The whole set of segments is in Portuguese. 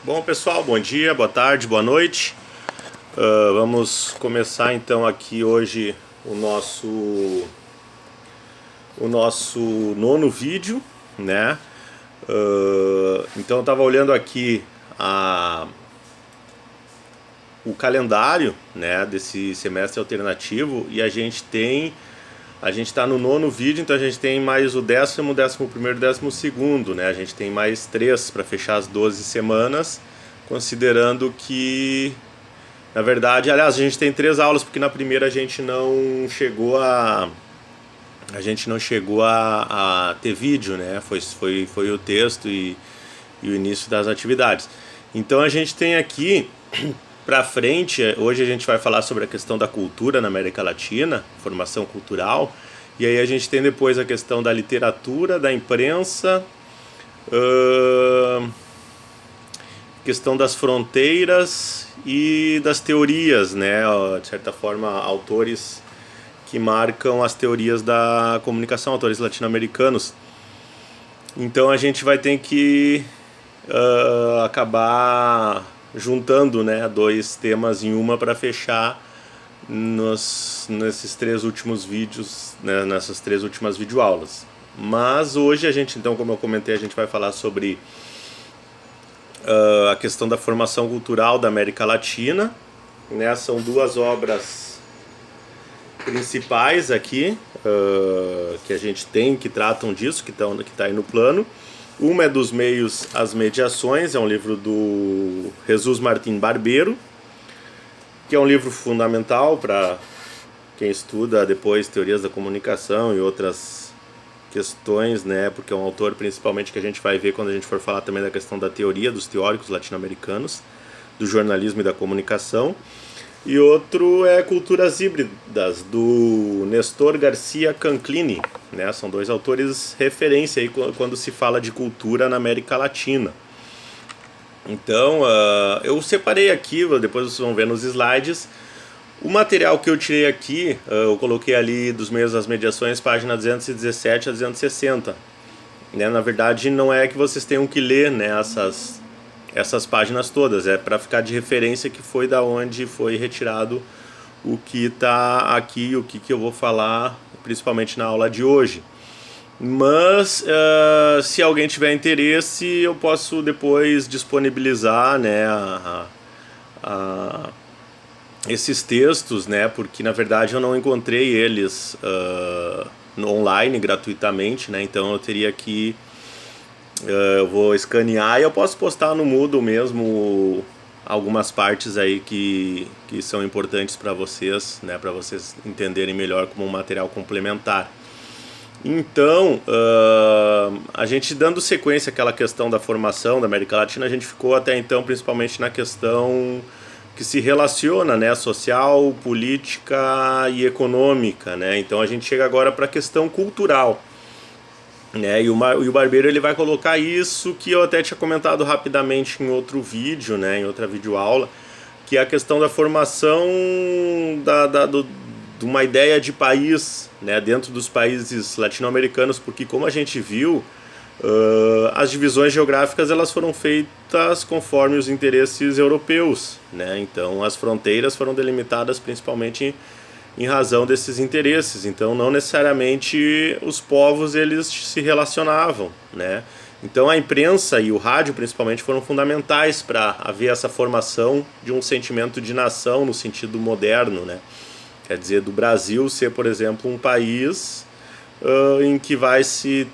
Bom, pessoal, bom dia, boa tarde, boa noite. Vamos começar então aqui hoje o nosso nono vídeo, né? Então eu estava olhando aqui o calendário, né, desse semestre alternativo e a gente está no nono vídeo, então a gente tem mais o 10º, 11º e 12º, né? A gente tem mais 3 para fechar as 12 semanas, considerando que, na verdade, aliás, a gente tem 3 aulas, porque na primeira a gente não chegou a ter vídeo, né? Foi o texto e o início das atividades. Então a gente tem aqui pra frente, hoje a gente vai falar sobre a questão da cultura na América Latina, formação cultural, e aí a gente tem depois a questão da literatura, da imprensa, questão das fronteiras e das teorias, né? De certa forma, autores que marcam as teorias da comunicação, autores latino-americanos. Então a gente vai ter que acabar juntando, né, dois temas em uma para fechar nesses 3 últimos vídeos, né, nessas 3 últimas videoaulas. Mas hoje a gente, então, como eu comentei, a gente vai falar sobre a questão da formação cultural da América Latina, né? São 2 obras principais aqui que a gente tem, que tratam disso, que tá aí no plano. Uma é dos meios às mediações, é um livro do Jesus Martín Barbero, que é um livro fundamental para quem estuda depois teorias da comunicação e outras questões, né? Porque é um autor principalmente que a gente vai ver quando a gente for falar também da questão da teoria dos teóricos latino-americanos, do jornalismo e da comunicação. E outro é Culturas Híbridas, do Nestor Garcia Canclini, né? São 2 autores referência aí quando se fala de cultura na América Latina. Então, eu separei aqui, depois vocês vão ver nos slides, o material que eu tirei aqui, eu coloquei ali dos meios das mediações, página 217 a 260. Né? Na verdade, não é que vocês tenham que ler, né, essas páginas todas, é para ficar de referência que foi da onde foi retirado o que está aqui, o que eu vou falar, principalmente na aula de hoje. Mas se alguém tiver interesse, eu posso depois disponibilizar, né, esses textos, né, porque na verdade eu não encontrei eles online gratuitamente, né, então eu teria que eu vou escanear e eu posso postar no Moodle mesmo algumas partes aí que são importantes para vocês, né, para vocês entenderem melhor como um material complementar. Então, a gente dando sequência àquela questão da formação da América Latina, a gente ficou até então principalmente na questão que se relaciona, né, social, política e econômica, né? Então a gente chega agora para a questão cultural. Né, e o Barbeiro ele vai colocar isso que eu até tinha comentado rapidamente em outro vídeo, né, em outra videoaula, que é a questão da formação de uma ideia de país, né, dentro dos países latino-americanos, porque como a gente viu, as divisões geográficas elas foram feitas conforme os interesses europeus, né, então as fronteiras foram delimitadas principalmente em razão desses interesses, então não necessariamente os povos eles se relacionavam, né? Então a imprensa e o rádio principalmente foram fundamentais para haver essa formação de um sentimento de nação no sentido moderno, né? Quer dizer, do Brasil ser, por exemplo, um país em que vai se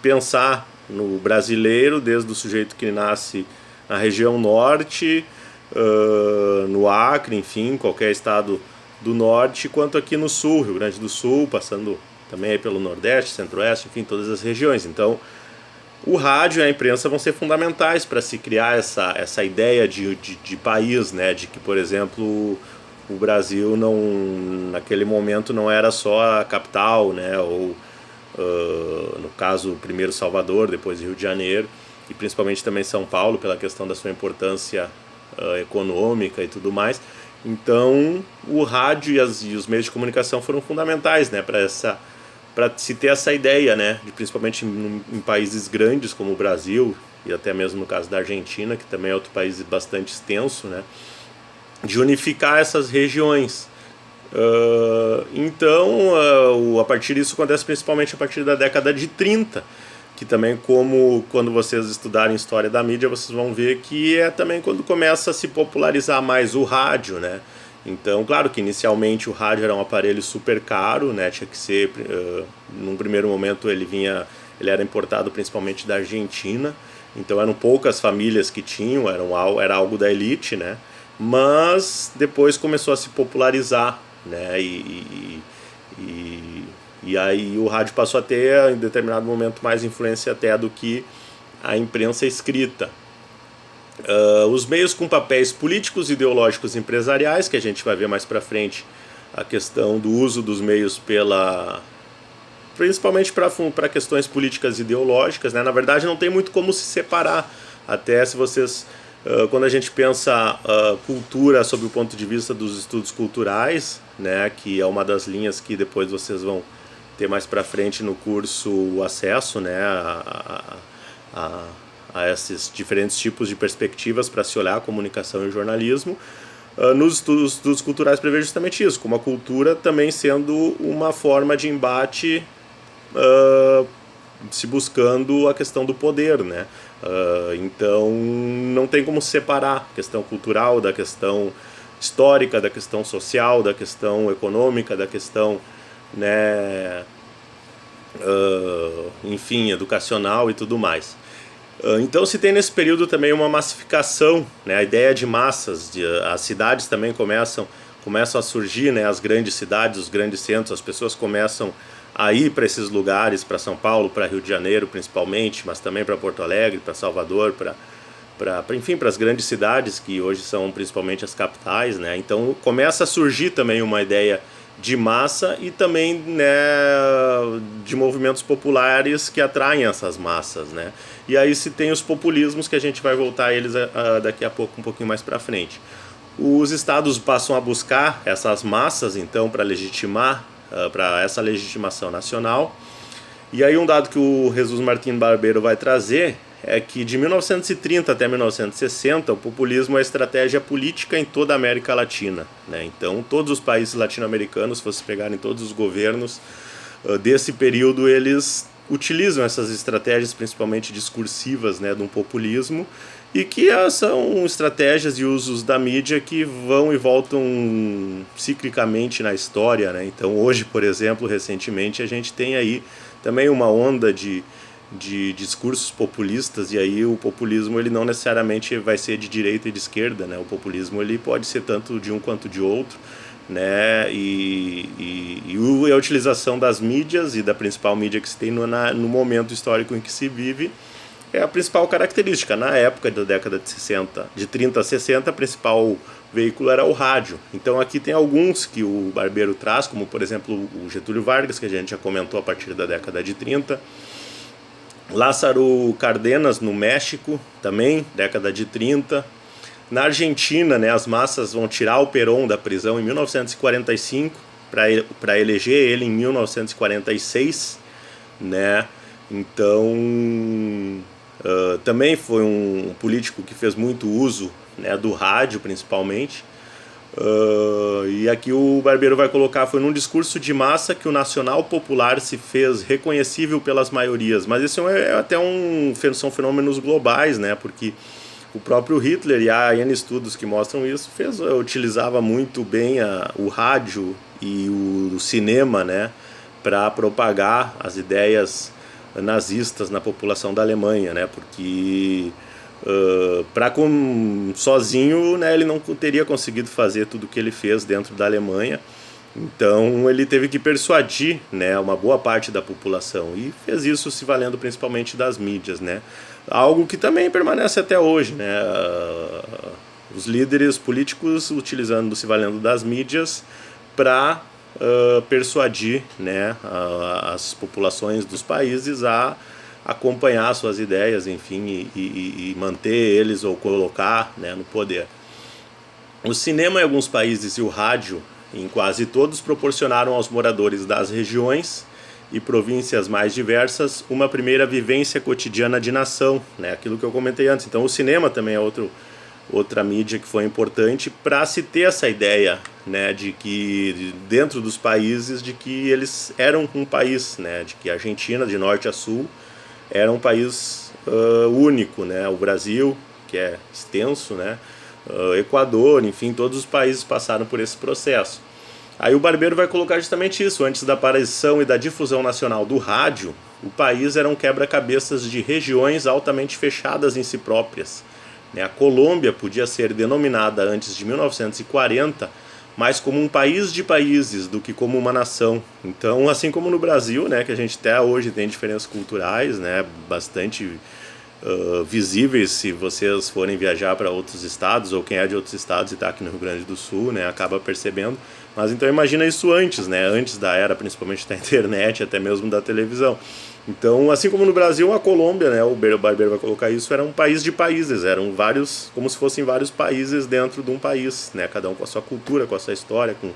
pensar no brasileiro desde o sujeito que nasce na região norte, no Acre, enfim, qualquer estado do norte, quanto aqui no sul, Rio Grande do Sul, passando também aí pelo Nordeste, Centro-Oeste, enfim, todas as regiões. Então, o rádio e a imprensa vão ser fundamentais para se criar essa ideia de país, né? De que, por exemplo, o Brasil não, naquele momento não era só a capital, né? Ou, no caso, primeiro Salvador, depois Rio de Janeiro, e principalmente também São Paulo, pela questão da sua importância econômica e tudo mais. Então, o rádio e os meios de comunicação foram fundamentais, né, para se ter essa ideia, né, de principalmente em países grandes como o Brasil, e até mesmo no caso da Argentina, que também é outro país bastante extenso, né, de unificar essas regiões. Então, a partir disso acontece principalmente a partir da década de 30, que também, como quando vocês estudarem história da mídia, vocês vão ver que é também quando começa a se popularizar mais o rádio, né? Então, claro que inicialmente o rádio era um aparelho super caro, né? Tinha que ser, num primeiro momento ele era importado principalmente da Argentina, então eram poucas famílias que tinham, era algo da elite, né? Mas depois começou a se popularizar, né? E aí o rádio passou a ter, em determinado momento, mais influência até do que a imprensa escrita. Os meios com papéis políticos, ideológicos e empresariais, que a gente vai ver mais para frente, a questão do uso dos meios principalmente para questões políticas e ideológicas, né? Na verdade não tem muito como se separar, até se vocês... quando a gente pensa cultura sob o ponto de vista dos estudos culturais, né, que é uma das linhas que depois vocês vão ter mais para frente no curso o acesso, né, a esses diferentes tipos de perspectivas para se olhar a comunicação e o jornalismo, nos estudos culturais prevê justamente isso, como a cultura também sendo uma forma de embate se buscando a questão do poder, né? Então não tem como separar a questão cultural da questão histórica, da questão social, da questão econômica, da questão, né, enfim, educacional e tudo mais. Então se tem nesse período também uma massificação, né, a ideia de massas, as cidades também começam a surgir, né, as grandes cidades, os grandes centros, as pessoas começam a ir para esses lugares, para São Paulo, para Rio de Janeiro principalmente, mas também para Porto Alegre, para Salvador, enfim, para as grandes cidades que hoje são principalmente as capitais, né? Então começa a surgir também uma ideia de massa e também, né, de movimentos populares que atraem essas massas, né? E aí se tem os populismos, que a gente vai voltar a eles daqui a pouco, um pouquinho mais para frente. Os estados passam a buscar essas massas, então, para legitimar, para essa legitimação nacional. E aí um dado que o Jesus Martín Barbeiro vai trazer é que de 1930 até 1960 o populismo é estratégia política em toda a América Latina, né? Então todos os países latino-americanos, se vocês pegarem todos os governos desse período, eles utilizam essas estratégias principalmente discursivas, né, de um populismo, e que são estratégias e usos da mídia que vão e voltam ciclicamente na história, né? Então hoje, por exemplo, recentemente a gente tem aí também uma onda de discursos populistas, e aí o populismo ele não necessariamente vai ser de direita e de esquerda, né? O populismo ele pode ser tanto de um quanto de outro, né? E a utilização das mídias e da principal mídia que se tem no momento histórico em que se vive é a principal característica. Na época da década de 30 a 60, a principal veículo era o rádio. Então aqui tem alguns que o Barbeiro traz, como por exemplo o Getúlio Vargas, que a gente já comentou a partir da década de 30. Lázaro Cárdenas no México, também, década de 30. Na Argentina, né, as massas vão tirar o Perón da prisão em 1945 para eleger ele em 1946, né? Então também foi um político que fez muito uso, né, do rádio principalmente. E aqui o Barbeiro vai colocar: foi num discurso de massa que o nacional popular se fez reconhecível pelas maiorias. Mas isso são fenômenos globais, né? Porque o próprio Hitler, e há N estudos que mostram isso, utilizava muito bem o rádio e o cinema, né, para propagar as ideias nazistas na população da Alemanha, né? Porque sozinho, né, ele não teria conseguido fazer tudo o que ele fez dentro da Alemanha. Então ele teve que persuadir, né, uma boa parte da população, e fez isso se valendo principalmente das mídias, né? Algo que também permanece até hoje, né? Os líderes políticos se valendo das mídias para persuadir, né, as populações dos países a acompanhar suas ideias, enfim, e manter eles ou colocar, né, no poder. O cinema em alguns países e o rádio em quase todos proporcionaram aos moradores das regiões e províncias mais diversas, uma primeira vivência cotidiana de nação, né? Aquilo que eu comentei antes. Então o cinema também é outra mídia que foi importante para se ter essa ideia, né, de que dentro dos países, de que eles eram um país, né, de que a Argentina, de norte a sul, era um país único, né, o Brasil, que é extenso, né, Equador, enfim, todos os países passaram por esse processo. Aí o Barbeiro vai colocar justamente isso: antes da aparição e da difusão nacional do rádio, o país era um quebra-cabeças de regiões altamente fechadas em si próprias. A Colômbia podia ser denominada antes de 1940 mais como um país de países do que como uma nação. Então, assim como no Brasil, né, que a gente até hoje tem diferenças culturais, né, bastante visíveis se vocês forem viajar para outros estados, ou quem é de outros estados e está aqui no Rio Grande do Sul, né, acaba percebendo. Mas então imagina isso antes, né, antes da era principalmente da internet, até mesmo da televisão. Então, assim como no Brasil, a Colômbia, né, o Barbeiro vai colocar isso, era um país de países, eram vários, como se fossem vários países dentro de um país, né, cada um com a sua cultura, com a sua história, com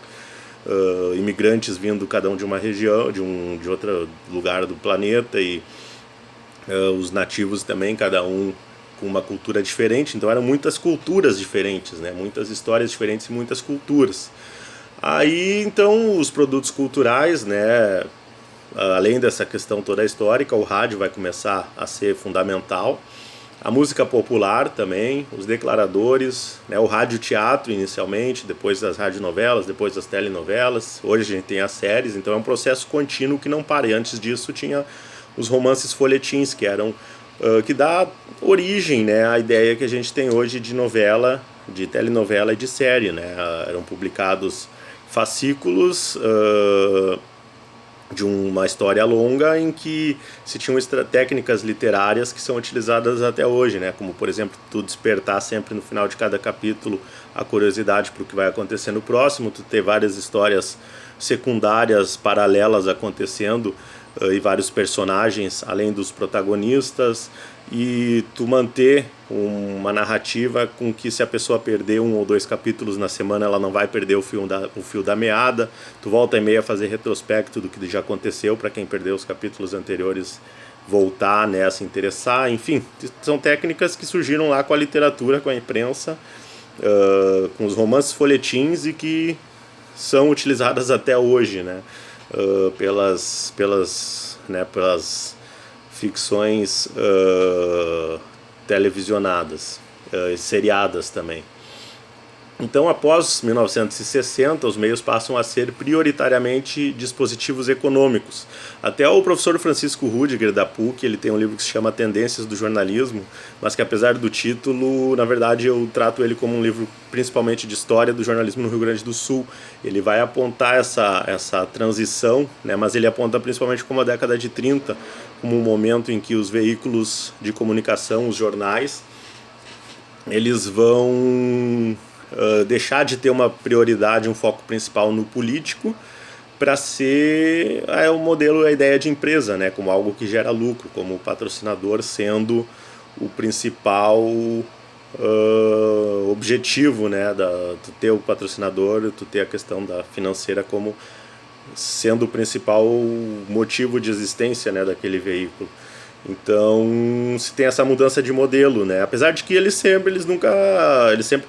imigrantes vindo cada um de uma região, de outro lugar do planeta, e os nativos também, cada um com uma cultura diferente. Então eram muitas culturas diferentes, né, muitas histórias diferentes e muitas culturas. Aí então os produtos culturais, né, além dessa questão toda histórica, o rádio vai começar a ser fundamental. A música popular também, os declaradores, né, o rádio-teatro inicialmente, depois das radionovelas, depois das telenovelas. Hoje a gente tem as séries, então é um processo contínuo que não para. E antes disso tinha os romances folhetins, que eram que dá origem, né, à ideia que a gente tem hoje de novela, de telenovela e de série, né. Eram publicados fascículos de uma história longa em que se tinham técnicas literárias que são utilizadas até hoje, né? Como, por exemplo, tu despertar sempre no final de cada capítulo a curiosidade para o que vai acontecer no próximo, tu ter várias histórias secundárias, paralelas acontecendo, e vários personagens além dos protagonistas, e tu manter uma narrativa com que, se a pessoa perder 1 ou 2 capítulos na semana, ela não vai perder o fio da meada. Tu volta e meia a fazer retrospecto do que já aconteceu, para quem perdeu os capítulos anteriores voltar, né, a se interessar. Enfim, são técnicas que surgiram lá com a literatura, com a imprensa, com os romances folhetins, e que são utilizadas até hoje, né, pelas ficções televisionadas, seriadas também. Então, após 1960, os meios passam a ser prioritariamente dispositivos econômicos. Até o professor Francisco Rudiger, da PUC, ele tem um livro que se chama Tendências do Jornalismo, mas que, apesar do título, na verdade eu trato ele como um livro principalmente de história do jornalismo no Rio Grande do Sul. Ele vai apontar essa transição, né, mas ele aponta principalmente como a década de 30, como um momento em que os veículos de comunicação, os jornais, eles vão deixar de ter uma prioridade, um foco principal no político, para ser o modelo, a ideia de empresa, né, como algo que gera lucro, como o patrocinador sendo o principal objetivo, né, tu ter o patrocinador, tu ter a questão da financeira como sendo o principal motivo de existência, né, daquele veículo. Então se tem essa mudança de modelo, né? Apesar de que eles sempre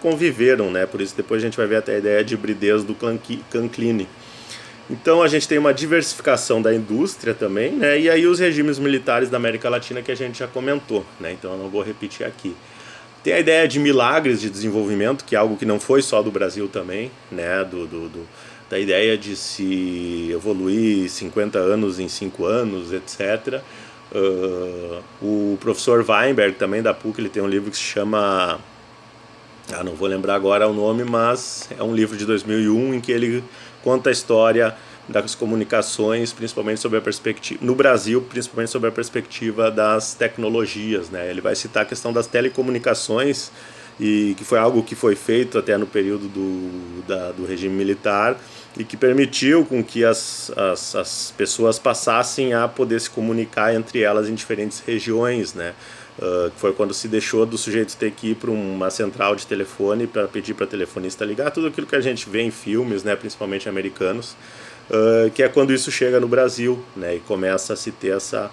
conviveram, né? Por isso depois a gente vai ver até a ideia de hibridez do Canclini. Então a gente tem uma diversificação da indústria também, né? E aí os regimes militares da América Latina, que a gente já comentou, né? Então eu não vou repetir aqui. Tem a ideia de milagres de desenvolvimento, que é algo que não foi só do Brasil também, né? Da ideia de se evoluir 50 anos em 5 anos, etc. O professor Weinberg, também da PUC, ele tem um livro que se chama, não vou lembrar agora o nome, mas é um livro de 2001 em que ele conta a história das comunicações, principalmente sobre a perspectiva no Brasil, principalmente sobre a perspectiva das tecnologias, né? Ele vai citar a questão das telecomunicações, e que foi algo que foi feito até no período do regime militar, e que permitiu com que as pessoas passassem a poder se comunicar entre elas em diferentes regiões, né? Foi quando se deixou do sujeito ter que ir para uma central de telefone para pedir para telefonista ligar, tudo aquilo que a gente vê em filmes, né, principalmente americanos, que é quando isso chega no Brasil, né, e começa a se ter essa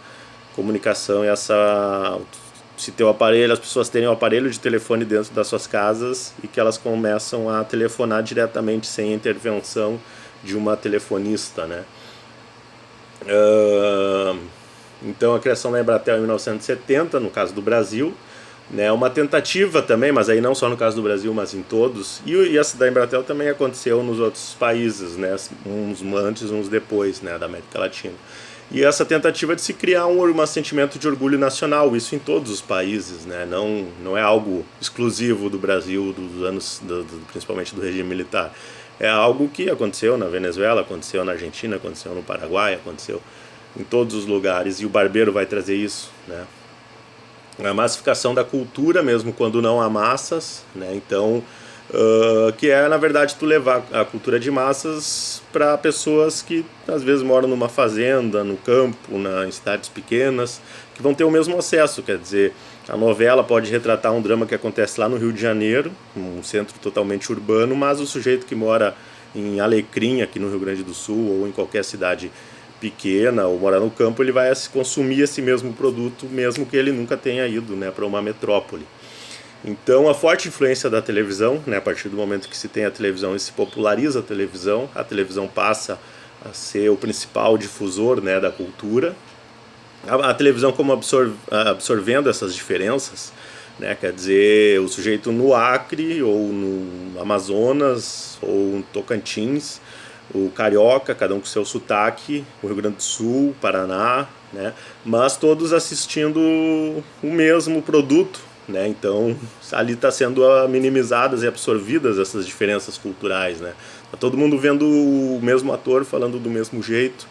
comunicação e se ter o aparelho, as pessoas terem o aparelho de telefone dentro das suas casas e que elas começam a telefonar diretamente sem a intervenção de uma telefonista, né. Então a criação da Embratel em 1970, no caso do Brasil, né, uma tentativa também, mas aí não só no caso do Brasil, mas em todos, e essa da Embratel também aconteceu nos outros países, né, uns antes, uns depois, né, da América Latina. E essa tentativa de se criar um sentimento de orgulho nacional, isso em todos os países, né? Não é algo exclusivo do Brasil, dos anos, principalmente do regime militar. É algo que aconteceu na Venezuela, aconteceu na Argentina, aconteceu no Paraguai, aconteceu em todos os lugares, e o Barbeiro vai trazer isso, né? A massificação da cultura, mesmo quando não há massas, né? Então, que é, na verdade, tu levar a cultura de massas para pessoas que às vezes moram numa fazenda, no campo, em cidades pequenas, que vão ter o mesmo acesso. Quer dizer, a novela pode retratar um drama que acontece lá no Rio de Janeiro, um centro totalmente urbano, mas o sujeito que mora em Alecrim, aqui no Rio Grande do Sul, ou em qualquer cidade pequena, ou morar no campo, ele vai consumir esse mesmo produto, mesmo que ele nunca tenha ido, né, para uma metrópole. Então, a forte influência da televisão, né, a partir do momento que se tem a televisão e se populariza a televisão passa a ser o principal difusor, né, da cultura. A televisão como absorvendo essas diferenças, né, quer dizer, o sujeito no Acre, ou no Amazonas, ou no Tocantins, o carioca, cada um com seu sotaque, o Rio Grande do Sul, Paraná, né, mas todos assistindo o mesmo produto, né? Então ali está sendo minimizadas e absorvidas essas diferenças culturais, né? Tá todo mundo vendo o mesmo ator falando do mesmo jeito,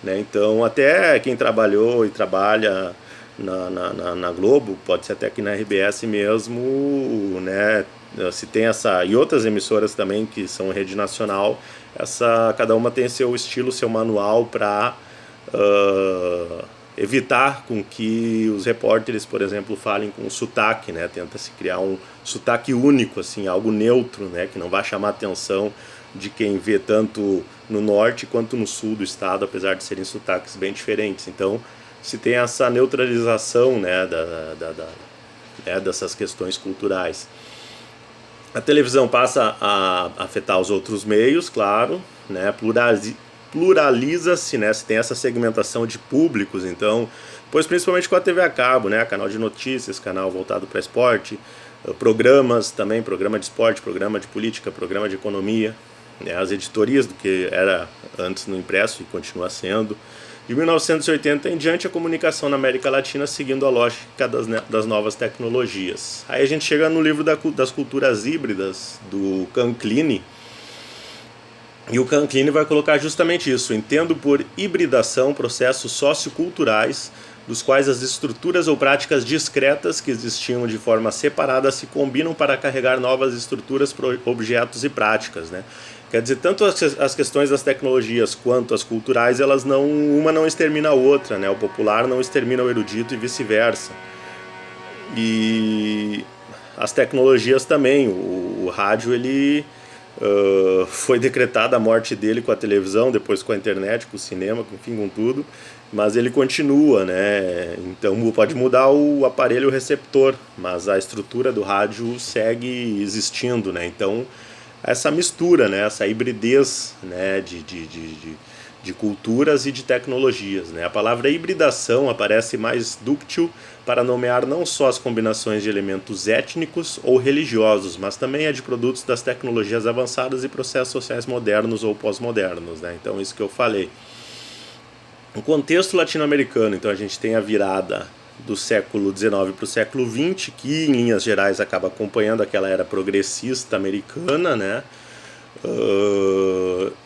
né? Então até quem trabalhou e trabalha na Globo, pode ser até aqui na RBS mesmo, né? Se tem essa, e outras emissoras também que são rede nacional, cada uma tem seu estilo, seu manual para evitar com que os repórteres, por exemplo, falem com sotaque, né? Tenta-se criar um sotaque único, assim, algo neutro, né? Que não vai chamar a atenção de quem vê tanto no norte quanto no sul do estado, apesar de serem sotaques bem diferentes. Então, se tem essa neutralização, né, dessas questões culturais. A televisão passa a afetar os outros meios, claro, né? Pluraliza-se, né? Se tem essa segmentação de públicos, então, pois principalmente com a TV a cabo, né? Canal de notícias, canal voltado para esporte, programas também, programa de esporte, programa de política, programa de economia, né? As editorias do que era antes no impresso e continua sendo. De 1980 em diante, a comunicação na América Latina seguindo a lógica das novas tecnologias. Aí a gente chega no livro das culturas híbridas, do Canclini. E o Canclini vai colocar justamente isso: entendo por hibridação processos socioculturais dos quais as estruturas ou práticas discretas que existiam de forma separada se combinam para carregar novas estruturas, objetos e práticas, né? Quer dizer, tanto as questões das tecnologias quanto as culturais, uma não extermina a outra, né? O popular não extermina o erudito e vice-versa. E as tecnologias também, o rádio, ele foi decretada a morte dele com a televisão, depois com a internet, com o cinema, enfim, com tudo, mas ele continua, né? Então pode mudar o aparelho, o receptor, mas a estrutura do rádio segue existindo, né? Então essa mistura, né? Essa hibridez, né? de culturas e de tecnologias, né? A palavra hibridação aparece mais dúctil para nomear não só as combinações de elementos étnicos ou religiosos, mas também a de produtos das tecnologias avançadas e processos sociais modernos ou pós-modernos, né? Então, isso que eu falei. No contexto latino-americano, então, a gente tem a virada do século XIX para o século XX, que, em linhas gerais, acaba acompanhando aquela era progressista americana, né?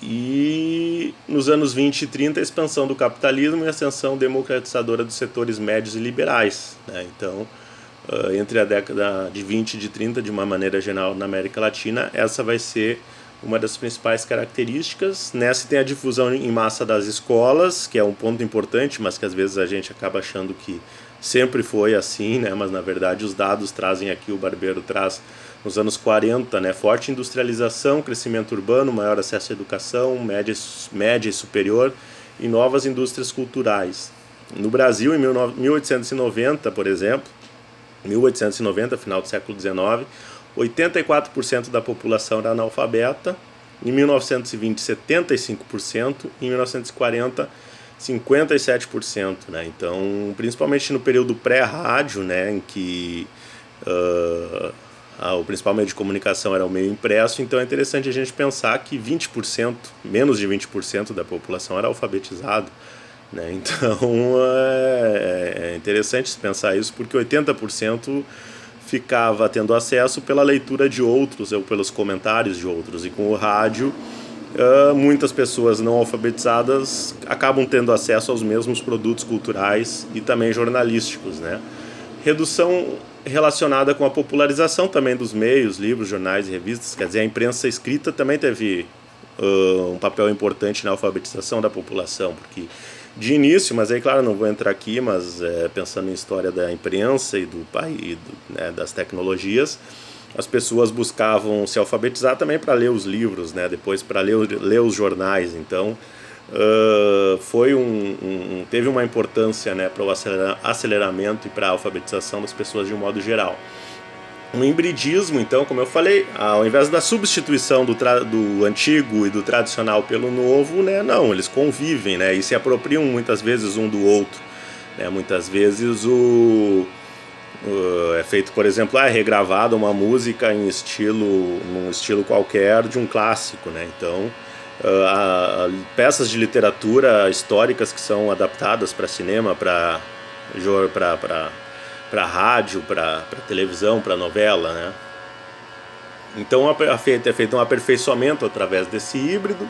E nos anos 20 e 30 a expansão do capitalismo e a ascensão democratizadora dos setores médios e liberais, né? Então, entre a década de 20 e de 30, de uma maneira geral na América Latina, essa vai ser uma das principais características. Nessa tem a difusão em massa das escolas, que é um ponto importante, mas que às vezes a gente acaba achando que sempre foi assim, né? Mas na verdade os dados trazem aqui, o Barbeiro traz nos anos 40, né? Forte industrialização, crescimento urbano, maior acesso à educação, média e superior e novas indústrias culturais. No Brasil, em 1890, por exemplo, 1890, final do século XIX, 84% da população era analfabeta, em 1920, 75%, em 1940, 57%, né? Então, principalmente no período pré-rádio, né, em que o principal meio de comunicação era o meio impresso, então é interessante a gente pensar que 20%, menos de 20% da população era alfabetizado, né? Então é interessante pensar isso, porque 80% ficava tendo acesso pela leitura de outros ou pelos comentários de outros, e com o rádio muitas pessoas não alfabetizadas acabam tendo acesso aos mesmos produtos culturais e também jornalísticos, né? Redução relacionada com a popularização também dos meios, livros, jornais e revistas, quer dizer, a imprensa escrita também teve um papel importante na alfabetização da população, porque de início, mas aí claro, não vou entrar aqui, mas pensando em história da imprensa e né, das tecnologias, as pessoas buscavam se alfabetizar também para ler os livros, né, depois para ler os jornais. Então teve uma importância, né, para o aceleramento e para a alfabetização das pessoas de um modo geral. Um hibridismo, então, como eu falei, ao invés da substituição do antigo e do tradicional pelo novo, né, não, eles convivem, né, e se apropriam muitas vezes um do outro, né, muitas vezes é feito, por exemplo, é regravada uma música num estilo qualquer de um clássico, né, então peças de literatura históricas que são adaptadas para cinema, para rádio, para televisão, para novela, né? Então é feito um aperfeiçoamento através desse híbrido.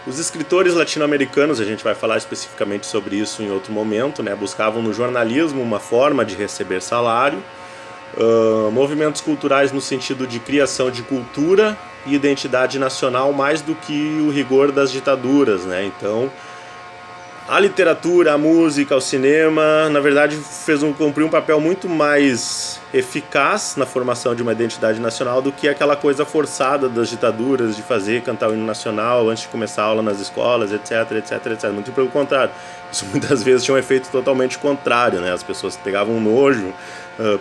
Os escritores latino-americanos, a gente vai falar especificamente sobre isso em outro momento, né? Buscavam no jornalismo uma forma de receber salário, movimentos culturais no sentido de criação de cultura e identidade nacional mais do que o rigor das ditaduras, né? Então a literatura, a música, o cinema, na verdade, cumpriu um papel muito mais eficaz na formação de uma identidade nacional do que aquela coisa forçada das ditaduras de cantar o hino nacional antes de começar a aula nas escolas, etc, etc, etc. Muito pelo contrário. Isso muitas vezes tinha um efeito totalmente contrário, né? As pessoas pegavam nojo,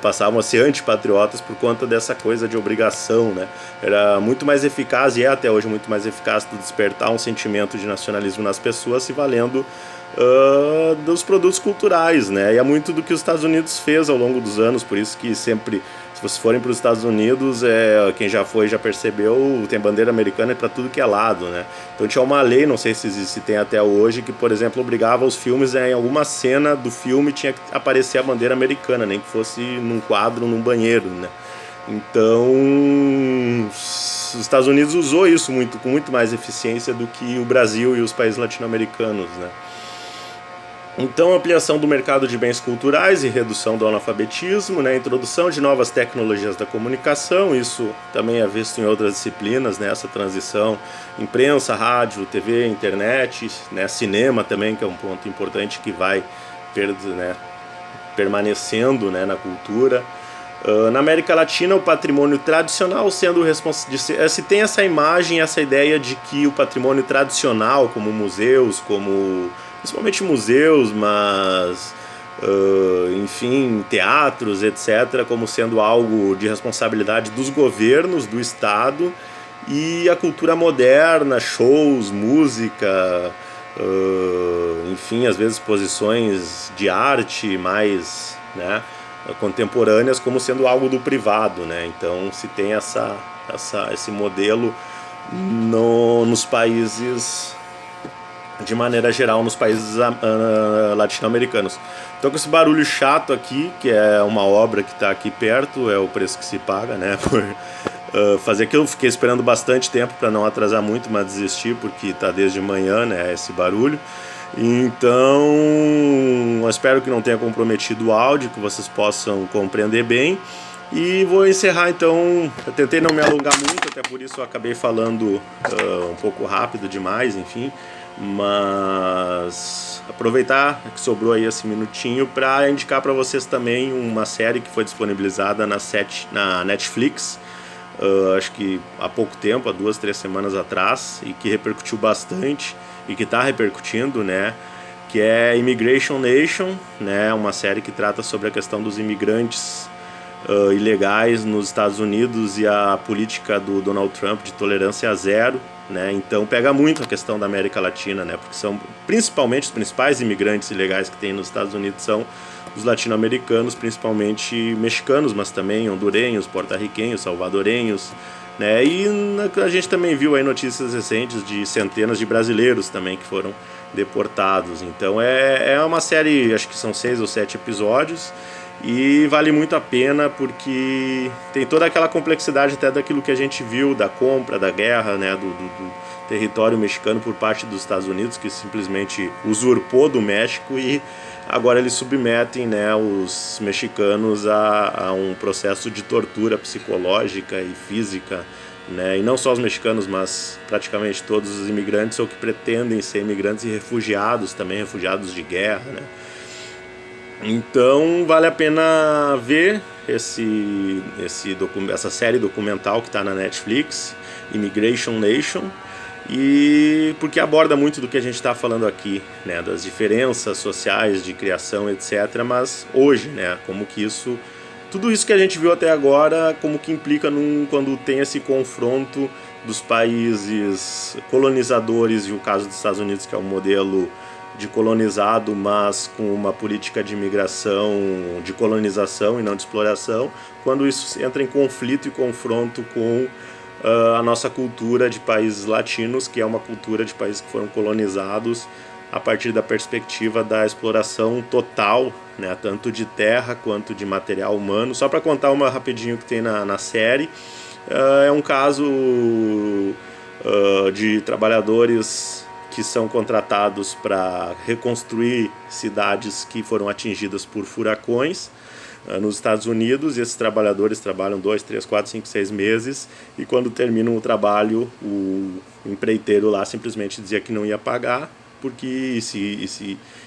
passavam a ser antipatriotas por conta dessa coisa de obrigação, né? Era muito mais eficaz, e é até hoje muito mais eficaz, de despertar um sentimento de nacionalismo nas pessoas se valendo dos produtos culturais, né? E é muito do que os Estados Unidos fez ao longo dos anos, por isso que sempre, se vocês forem para os Estados Unidos, quem já foi já percebeu, tem bandeira americana para tudo que é lado, né? Então tinha uma lei, não sei se tem até hoje, que, por exemplo, obrigava os filmes, em alguma cena do filme tinha que aparecer a bandeira americana, nem que fosse num quadro, num banheiro, né? Então os Estados Unidos usou isso com muito mais eficiência do que o Brasil e os países latino-americanos, né? Então, ampliação do mercado de bens culturais e redução do analfabetismo, né? Introdução de novas tecnologias da comunicação, isso também é visto em outras disciplinas, né? Essa transição, imprensa, rádio, TV, internet, né? Cinema também, que é um ponto importante que vai permanecendo, né, na cultura. Na América Latina, o patrimônio tradicional sendo responsável. Se tem essa imagem, essa ideia de que o patrimônio tradicional, como museus, principalmente museus, mas enfim, teatros, etc., como sendo algo de responsabilidade dos governos, do Estado, e a cultura moderna, shows, música, enfim, às vezes exposições de arte mais, né, contemporâneas, como sendo algo do privado, né? Então se tem esse modelo nos países, de maneira geral, nos países latino-americanos. Então, com esse barulho chato aqui, que é uma obra que está aqui perto, é o preço que se paga, né, por fazer aquilo. Eu fiquei esperando bastante tempo para não atrasar muito, mas desisti porque está desde manhã, né, esse barulho. Então, eu espero que não tenha comprometido o áudio, que vocês possam compreender bem. E vou encerrar, então. Eu tentei não me alongar muito, até por isso eu acabei falando um pouco rápido demais, enfim. Mas aproveitar que sobrou aí esse minutinho para indicar para vocês também uma série que foi disponibilizada na Netflix, acho que há pouco tempo, há 2, 3 semanas atrás, e que repercutiu bastante e que está repercutindo, né? Que é Immigration Nation, né? Uma série que trata sobre a questão dos imigrantes ilegais nos Estados Unidos e a política do Donald Trump de tolerância zero, né? Então pega muito a questão da América Latina, né? Porque são principalmente os principais imigrantes ilegais que tem nos Estados Unidos são os latino-americanos, principalmente mexicanos, mas também hondurenhos, porto-riquenhos, salvadorenhos, né? E a gente também viu aí notícias recentes de centenas de brasileiros também que foram deportados. Então é uma série, acho que são 6 ou 7 episódios, e vale muito a pena porque tem toda aquela complexidade até daquilo que a gente viu da compra, da guerra, né, do território mexicano por parte dos Estados Unidos, que simplesmente usurpou do México, e agora eles submetem, né, os mexicanos a um processo de tortura psicológica e física, né, e não só os mexicanos, mas praticamente todos os imigrantes ou que pretendem ser imigrantes e refugiados também, refugiados de guerra, né. Então vale a pena ver essa série documental que está na Netflix, Immigration Nation, e porque aborda muito do que a gente está falando aqui, né, das diferenças sociais de criação, etc. Mas hoje, né, como que tudo isso que a gente viu até agora, como que implica quando tem esse confronto dos países colonizadores, e o caso dos Estados Unidos, que é um modelo de colonizado, mas com uma política de imigração, de colonização e não de exploração, quando isso entra em conflito e confronto com a nossa cultura de países latinos, que é uma cultura de países que foram colonizados a partir da perspectiva da exploração total, né, tanto de terra quanto de material humano. Só para contar uma rapidinho que tem na série, é um caso de trabalhadores que são contratados para reconstruir cidades que foram atingidas por furacões nos Estados Unidos, e esses trabalhadores trabalham 2, 3, 4, 5, 6 meses, e quando terminam o trabalho, o empreiteiro lá simplesmente dizia que não ia pagar, porque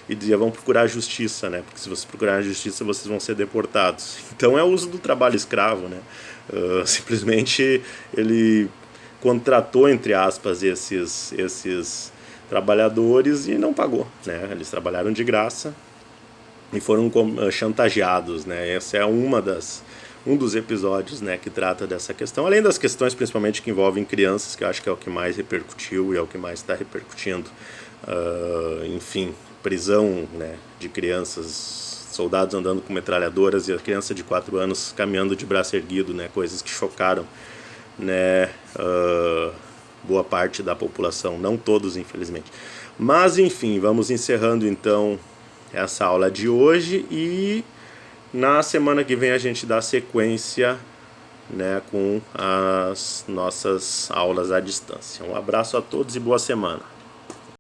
e dizia: vão procurar a justiça, né? Porque se vocês procurarem a justiça, vocês vão ser deportados. Então é o uso do trabalho escravo, né? Simplesmente ele contratou, entre aspas, esses trabalhadores e não pagou, né? Eles trabalharam de graça e foram chantageados, né? Essa é um dos episódios, né, que trata dessa questão, além das questões principalmente que envolvem crianças, que eu acho que é o que mais repercutiu e é o que mais está repercutindo. Enfim, prisão, né, de crianças, soldados andando com metralhadoras e a criança de 4 anos caminhando de braço erguido, né, coisas que chocaram, né, boa parte da população, não todos, infelizmente. Mas enfim, vamos encerrando então essa aula de hoje, e na semana que vem a gente dá sequência, né, com as nossas aulas à distância. Um abraço a todos e boa semana.